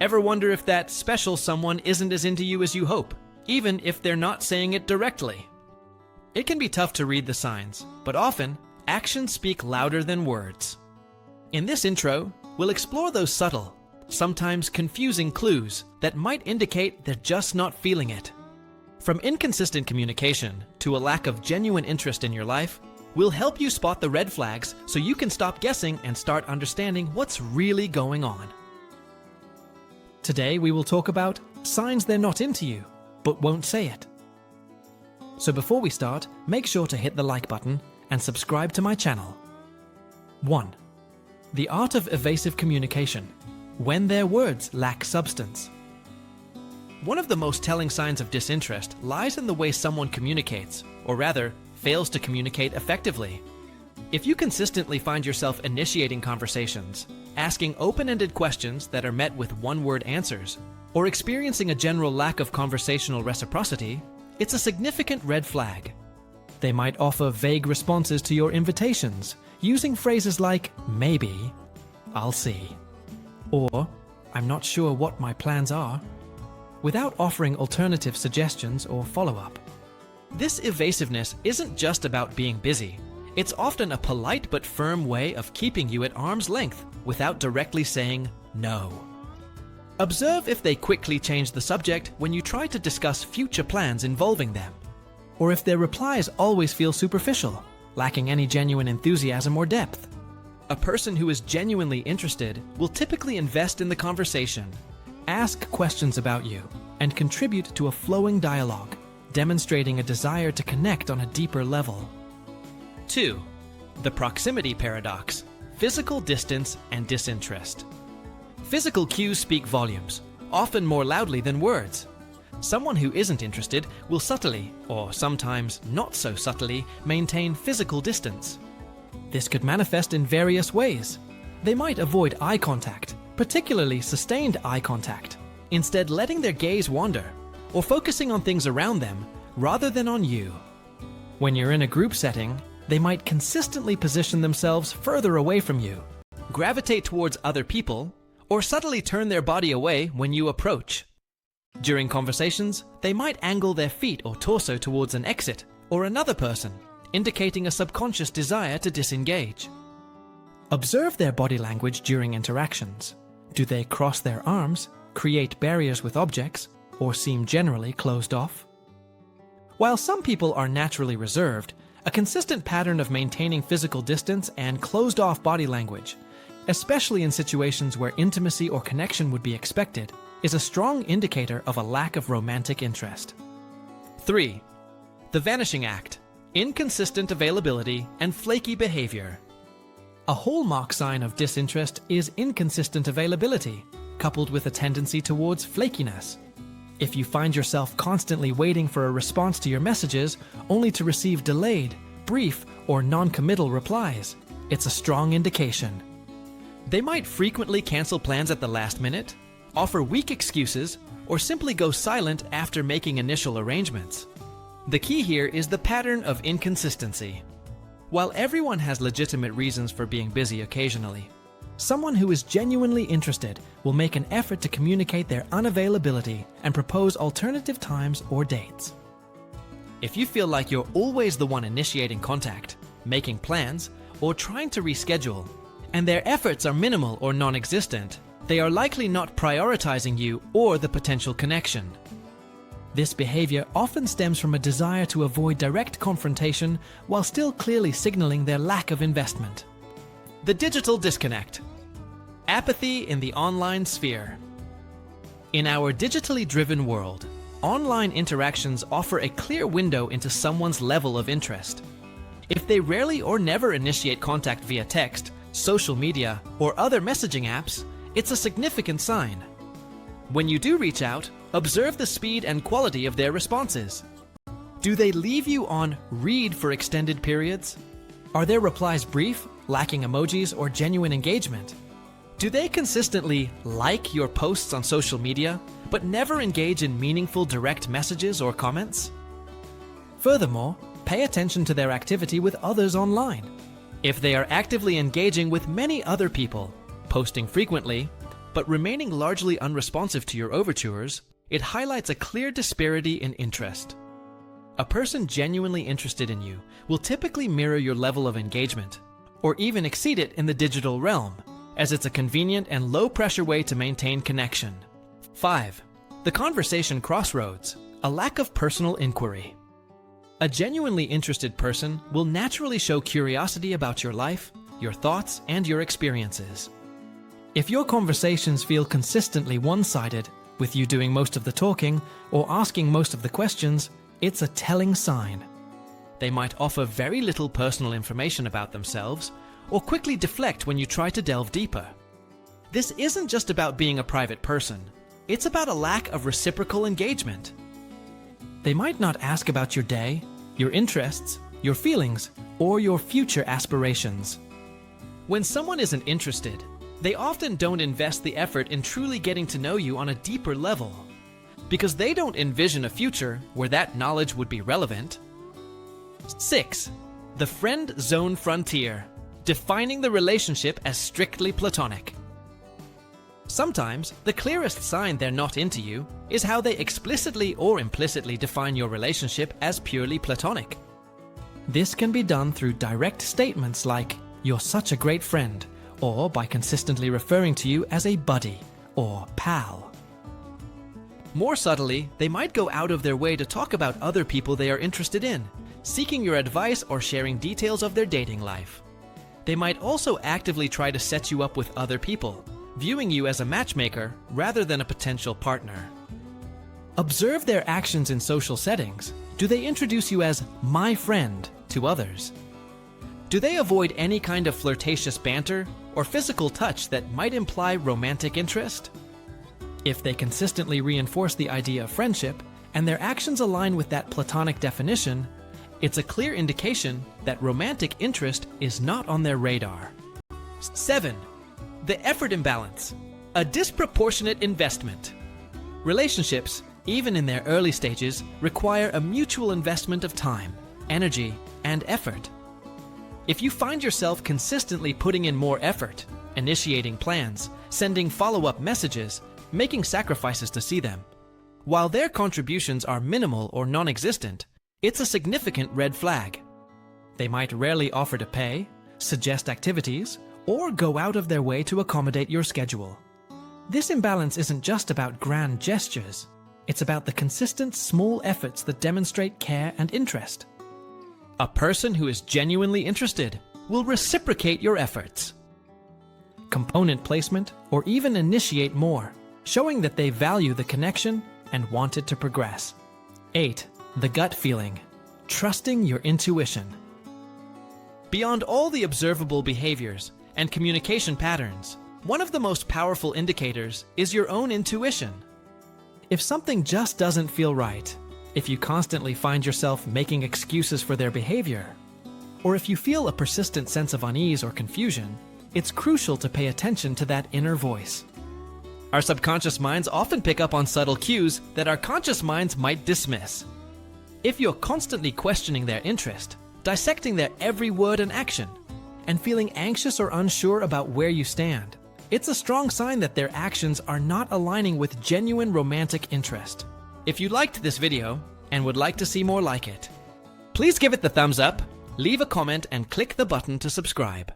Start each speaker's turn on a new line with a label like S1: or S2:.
S1: Ever wonder if that special someone isn't as into you as you hope, even if they're not saying it directly? It can be tough to read the signs, but often, actions speak louder than words. In this intro, we'll explore those subtle, sometimes confusing clues that might indicate they're just not feeling it. From inconsistent communication to a lack of genuine interest in your life, we'll help you spot the red flags so you can stop guessing and start understanding what's really going on. Today we will talk about signs they're not into you, but won't say it. So before we start, make sure to hit the like button and subscribe to my channel. 1. The art of evasive communication, when their words lack substance. One of the most telling signs of disinterest lies in the way someone communicates, or rather, fails to communicate effectively. If you consistently find yourself initiating conversations, asking open-ended questions that are met with one-word answers, or experiencing a general lack of conversational reciprocity, it's a significant red flag. They might offer vague responses to your invitations, using phrases like, maybe, I'll see, or I'm not sure what my plans are, without offering alternative suggestions or follow-up. This evasiveness isn't just about being busy. It's often a polite but firm way of keeping you at arm's length without directly saying no. Observe if they quickly change the subject when you try to discuss future plans involving them, or if their replies always feel superficial, lacking any genuine enthusiasm or depth. A person who is genuinely interested will typically invest in the conversation, ask questions about you, and contribute to a flowing dialogue, demonstrating a desire to connect on a deeper level. 2. The proximity paradox, physical distance and disinterest. Physical cues speak volumes, often more loudly than words. Someone who isn't interested will subtly, or sometimes not so subtly, maintain physical distance. This could manifest in various ways. They might avoid eye contact, particularly sustained eye contact, instead letting their gaze wander, or focusing on things around them rather than on you. When you're in a group setting, they might consistently position themselves further away from you, gravitate towards other people, or subtly turn their body away when you approach. During conversations, they might angle their feet or torso towards an exit or another person, indicating a subconscious desire to disengage. Observe their body language during interactions. Do they cross their arms, create barriers with objects, or seem generally closed off? While some people are naturally reserved, a consistent pattern of maintaining physical distance and closed-off body language, especially in situations where intimacy or connection would be expected, is a strong indicator of a lack of romantic interest. 3. The vanishing act, inconsistent availability and flaky behavior. A hallmark sign of disinterest is inconsistent availability, coupled with a tendency towards flakiness. If you find yourself constantly waiting for a response to your messages, only to receive delayed, brief, or non-committal replies, it's a strong indication. They might frequently cancel plans at the last minute, offer weak excuses, or simply go silent after making initial arrangements. The key here is the pattern of inconsistency. While everyone has legitimate reasons for being busy occasionally, someone who is genuinely interested will make an effort to communicate their unavailability and propose alternative times or dates. If you feel like you're always the one initiating contact, making plans, or trying to reschedule, and their efforts are minimal or non-existent, they are likely not prioritizing you or the potential connection. This behavior often stems from a desire to avoid direct confrontation while still clearly signaling their lack of investment. The digital disconnect. Apathy in the online sphere. In our digitally driven world, online interactions offer a clear window into someone's level of interest. If they rarely or never initiate contact via text, social media, or other messaging apps, it's a significant sign. When you do reach out, observe the speed and quality of their responses. Do they leave you on read for extended periods? Are their replies brief, lacking emojis or genuine engagement? Do they consistently like your posts on social media, but never engage in meaningful direct messages or comments? Furthermore, pay attention to their activity with others online. If they are actively engaging with many other people, posting frequently, but remaining largely unresponsive to your overtures, it highlights a clear disparity in interest. A person genuinely interested in you will typically mirror your level of engagement, or even exceed it in the digital realm, as it's a convenient and low-pressure way to maintain connection. 5. The conversation crossroads, a lack of personal inquiry. A genuinely interested person will naturally show curiosity about your life, your thoughts, and your experiences. If your conversations feel consistently one-sided, with you doing most of the talking or asking most of the questions, it's a telling sign. They might offer very little personal information about themselves or quickly deflect when you try to delve deeper. This isn't just about being a private person. It's about a lack of reciprocal engagement. They might not ask about your day, your interests, your feelings, or your future aspirations. When someone isn't interested, they often don't invest the effort in truly getting to know you on a deeper level, because they don't envision a future where that knowledge would be relevant. 6. The friend zone frontier, defining the relationship as strictly platonic. Sometimes, the clearest sign they're not into you is how they explicitly or implicitly define your relationship as purely platonic. This can be done through direct statements like, "You're such a great friend," or by consistently referring to you as a buddy or pal. More subtly, they might go out of their way to talk about other people they are interested in, seeking your advice or sharing details of their dating life. They might also actively try to set you up with other people, viewing you as a matchmaker rather than a potential partner. Observe their actions in social settings. Do they introduce you as "my friend" to others? Do they avoid any kind of flirtatious banter or physical touch that might imply romantic interest? If they consistently reinforce the idea of friendship and their actions align with that platonic definition, it's a clear indication that romantic interest is not on their radar. 7. The effort imbalance, a disproportionate investment. Relationships, even in their early stages, require a mutual investment of time, energy, and effort. If you find yourself consistently putting in more effort, initiating plans, sending follow-up messages, making sacrifices to see them, while their contributions are minimal or non-existent, it's a significant red flag. They might rarely offer to pay, suggest activities, or go out of their way to accommodate your schedule. This imbalance isn't just about grand gestures. It's about the consistent small efforts that demonstrate care and interest. A person who is genuinely interested will reciprocate your efforts. Component placement, or even initiate more, showing that they value the connection and want it to progress. 8. The gut feeling, trusting your intuition. Beyond all the observable behaviors and communication patterns, one of the most powerful indicators is your own intuition. If something just doesn't feel right, if you constantly find yourself making excuses for their behavior, or if you feel a persistent sense of unease or confusion, it's crucial to pay attention to that inner voice. Our subconscious minds often pick up on subtle cues that our conscious minds might dismiss. If you're constantly questioning their interest, dissecting their every word and action, and feeling anxious or unsure about where you stand, it's a strong sign that their actions are not aligning with genuine romantic interest. If you liked this video and would like to see more like it, please give it the thumbs up, leave a comment, and click the button to subscribe.